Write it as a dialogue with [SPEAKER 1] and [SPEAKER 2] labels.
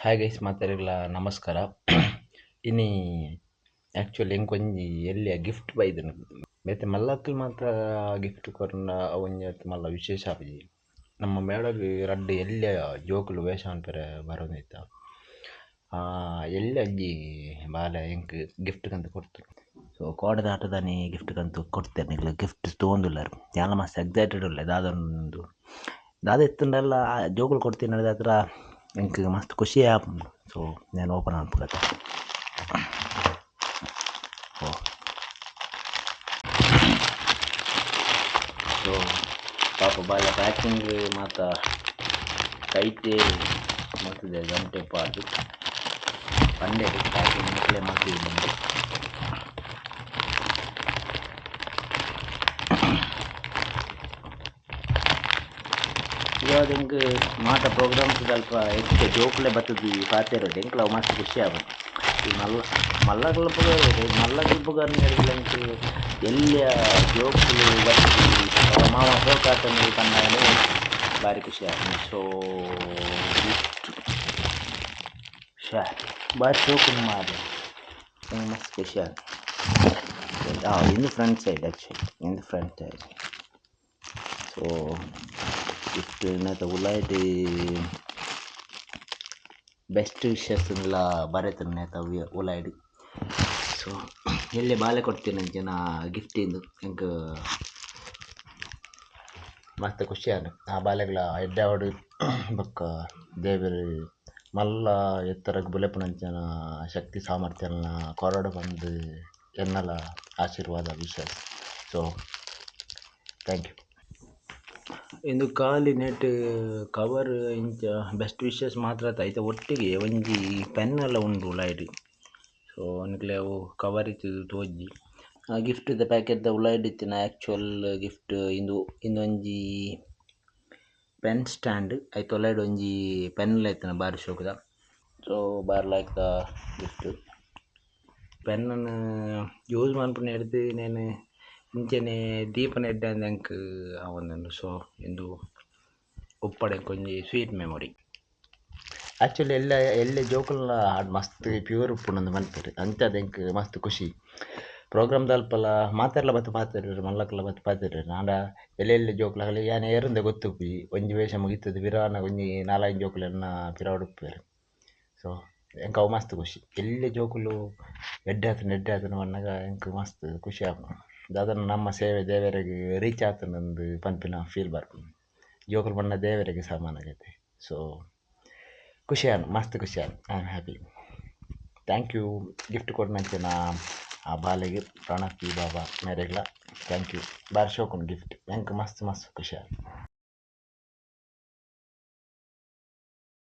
[SPEAKER 1] Hi guys ಮಾತಾಡಿರಲ್ಲ ನಮಸ್ಕಾರ. ಇನಿ actually ಎಂಕೊಂಜಿ ಎಲ್ಲಿಯ ಗಿಫ್ಟ್ ಬೈದನು ಬೇತೆ ಮಲ್ಲಕ್ಕಲ್ ಮಾತ್ರ ಗಿಫ್ಟ್ ಕೊರ್ನ ಒಂಜತ್ ಮಲ್ಲ ವಿಶೇಷ ಆಪುಜಿ. ನಮ್ಮ ಮೇಡಗ್ ರಡ್ಡ್ ಎಲ್ಲಿಯ ಜೋಕುಲು ವೇಷ ಅನ್ಪೆರೆ ಬರೋದಿತ್ತ ಎಲ್ಲಿ ಅಜ್ಜಿ ಬಾಲೆ ಎಂಕ್ ಗಿಫ್ಟ್ ಕಂತು ಕೊಡ್ತರು. ಸೊ ಕೋಡದ ಆಟದಾನಿ ಗಿಫ್ಟ್ ಕಂತು ಕೊಡ್ತೇನೆ ನಿಗ್ಲು ಗಿಫ್ಟ್ ತೊಗೊಂದುಲ್ಲಾರು ಯಾನ ಮಸ್ತ್ ಎಕ್ಸೈಟೆಡ್ ಉಳ್ಳೆ ದಾದೊಂದು ದಾದ ಎತ್ತಂಡೆಲ್ಲ ಜೋಕುಲು ಕೊಡ್ತೀನಿ ಹೇಳಿದ ಹತ್ರ ಎಂಕ್ ಮಸ್ತ್ ಖುಷಿ ಆಪುಂಡು. ಸೊ ನಾನು ಓಪನ್ ಮಾಡ್ಬಿಡತ್ತೆ. ಸೊ ಪಾಪ ಬಾಯ ಪ್ಯಾಕಿಂಗ್ ಮಾತ ಕೈತೆ ಮಾಡ್ತಿದ್ದೆ ಗಂಟೆ ಪಾದು ಪಂಡೆ ಪ್ಯಾಕಿಂಗ್ ಮಕ್ಕಳೇ ಮಾಡ್ತಿದ್ದೀನಿ. ಇವಾಗ ಹೆಂಗೆ ಮಾಟ ಪ್ರೋಗ್ರಾಮ್ಸ್ ಸ್ವಲ್ಪ ಹೆಚ್ಚು ಜೋಕ್ಲೆ ಬರ್ತದೆ ಪಾತಿರೋದು ಎಂಕ್ಲ ಮಸ್ತ್ ಖುಷಿ ಆಗುತ್ತೆ. ಈ ಮಲ್ಲಗಲ್ಪುಗ ಹೇಳಿದಂಗೆ ಎಲ್ಲಿಯ ಜೋಕ್ಲು ಬರ್ತದೆ ಮಾವ ಹೋಗಾಟನ್ನು ಕಂಡಾಗ ಭಾರಿ ಖುಷಿ ಆಗುತ್ತೆ. ಸೊ ಭಾರಿ ಜೋಕು ಮಾಡಿ ಮಸ್ತ್ ಖುಷಿ ಆಗುತ್ತೆ. In the front side actually in the front side. So gift ನೆತ ಉಲಾಯ್ಡ್ ಬೆಸ್ಟ್ ವಿಶಸ್ ಎಲ್ಲ ಬರೆತನು ನೆತ ಉಲಾಯ್ಡ್. ಸೊ ಎಲ್ಲಿ ಬಾಲೆ ಕೊಡ್ತೀನಿ ಅಂಚೆನ ಗಿಫ್ಟಿಂದು ಎಂಕ್ ಮಸ್ತ್ ಖುಷಿ ಆಗ ಆ ಬಾಲೆಗಳ ಎಡ್ಡೆ ಬೊಕ್ಕ ದೇವರು ಮಲ್ಲ ಎತ್ತರಕ್ಕೆ ಬುಲೆಪುನಂಚನ ಶಕ್ತಿ ಸಾಮರ್ಥ್ಯನ ಕೊರಡು ಬಂದು ಎನ್ನಲ ಆಶೀರ್ವಾದ ವಿಶಸ್. So thank you. ಇಂದು ಖಾಲಿ ನೆಟ್ ಕವರ್ ಇಂಚ ಬೆಸ್ಟ್ ವಿಶಸ್ ಮಾತ್ರ ಐತೆ ಒಟ್ಟಿಗೆ ಒಂಜಿ ಪೆನ್ ಎಲ್ಲ ಉಂಡು ಉಲಾಯ್ಡ್. ಸೊ ಅನ್ಕ್ಲೆ ಅವು ಕವರ್ ಇತ್ತಿದ್ದು ತೋಜಿ ಆ ಗಿಫ್ಟ್ ಪ್ಯಾಕೆಟ್ ಉಲಾಯ್ಡ್ ಇತ್ತಿನ ಆ್ಯಕ್ಚುಯಲ್ ಗಿಫ್ಟ್ ಇಂದೊಂಜಿ ಪೆನ್ ಸ್ಟ್ಯಾಂಡ್ ಐತೆ ಉಲಾಯ್ಡ್ ಒಂಜಿ ಪೆನ್ ಇತ್ತಿನ ಬಾರಿ ಶೋಕುದ. ಸೊ ಬಾರಿ ಲೈಕ್ ದ ಗಿಫ್ಟ್ ಪೆನ್ನನ್ನು ಯೂಸ್ ಮನ್ಪುನ ಹಿಡ್ದು నేను ಇಂಚನೆ ದೀಪನ ಎಡ್ಡೆ ಅಂದ ಎಂಕ್ ಆವೊಂದುಂಡು. ಸೊ ಇಂದು ಉಪ್ಪಡೆ ಕೊಂಜಿ ಸ್ವೀಟ್ ಮೆಮೊರಿ. ಆ್ಯಕ್ಚುಲಿ ಎಲ್ಲೆ ಜೋಕುಲ್ನ ಮಸ್ತ್ ಪ್ಯೂರ್ ಉಪ್ಪುಂಡು ಮನ್ಪೆರ್ ಅಂಚದ ಎಂಕ್ ಮಸ್ತ್ ಖುಷಿ. ಪ್ರೋಗ್ರಾಮ್ ದಲ್ಪಲ ಮಾತೆರ್ಲ ಬತ್ತು ಪಾತೆರ್ ಮಲ್ಲಕ್ಲ ಬತ್ತು ಪಾತೆರ್ ಆಂಡ ಎಲ್ಲೆಲ್ಲೆ ಜೋಕುಲಾಗಲಿ ಯಾನ್ ಏರುಂದೆ ಗೊತ್ತುಪ್ಪಿ ಒಂಜಿ ವೇಷ ಮುಗಿತದೆ ಪಿರಾನ ಒಂಜಿ 4-5 ಜೋಕುಲೆನ್ನ ಪಿರಾವುಡು ಉಪ್ಪೇರ್. ಸೊ ಎಂಕ್ ಅವು ಮಸ್ತ್ ಖುಷಿ. ಎಲ್ಲಿ ಜೋಕುಲು ಎಡ್ಡೆ ಆತನ ಪನ್ನಗ ಎಂಕ್ ಮಸ್ತ್ ಖುಷಿ ಆಪುಂಡು. ದಾದನ ನಮ್ಮ ಸೇವೆ ದೇವರಿಗೆ ರೀಚ್ ಆತನಂದು ಪನ್ಪಿನ ಫೀಲ್ ಬರ್ಪುಂಡು. ಜೋಕುಲು ಪನ್ನ ದೇವರಿಗೆ ಸಮಾನ ಆಗೈತೆ. ಸೊ ಖುಷಿ ಮಸ್ತ್ ಖುಷಿ I am happy. Thank you gift ಕೊಡ್ನಂಚಿನ ಆ ಬಾಲೆಗೆ ಪ್ರಣತಿ ಬಾಬಾ ಮೇರೆಗ್ಲ ಥ್ಯಾಂಕ್ ಯು. ಬಾರಿ ಶೋಕುಂಡು ಗಿಫ್ಟ್ ಎಂಕ್ ಮಸ್ತ್ ಖುಷಿ ಆಯ್ತು.